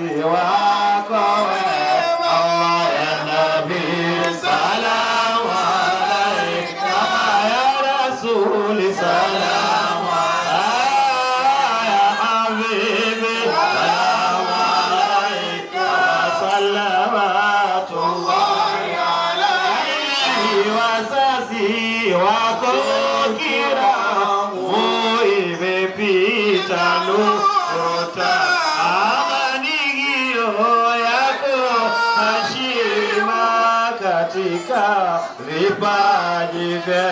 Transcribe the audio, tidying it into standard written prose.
wazazi wako Allah ya Nabii salamu alayka ya Rasuli salamu ya Habibi salamu alayka salawatullahi alayhi wazazi wako kiramu imepita nuta amanigio yako heshima katika vipaji vya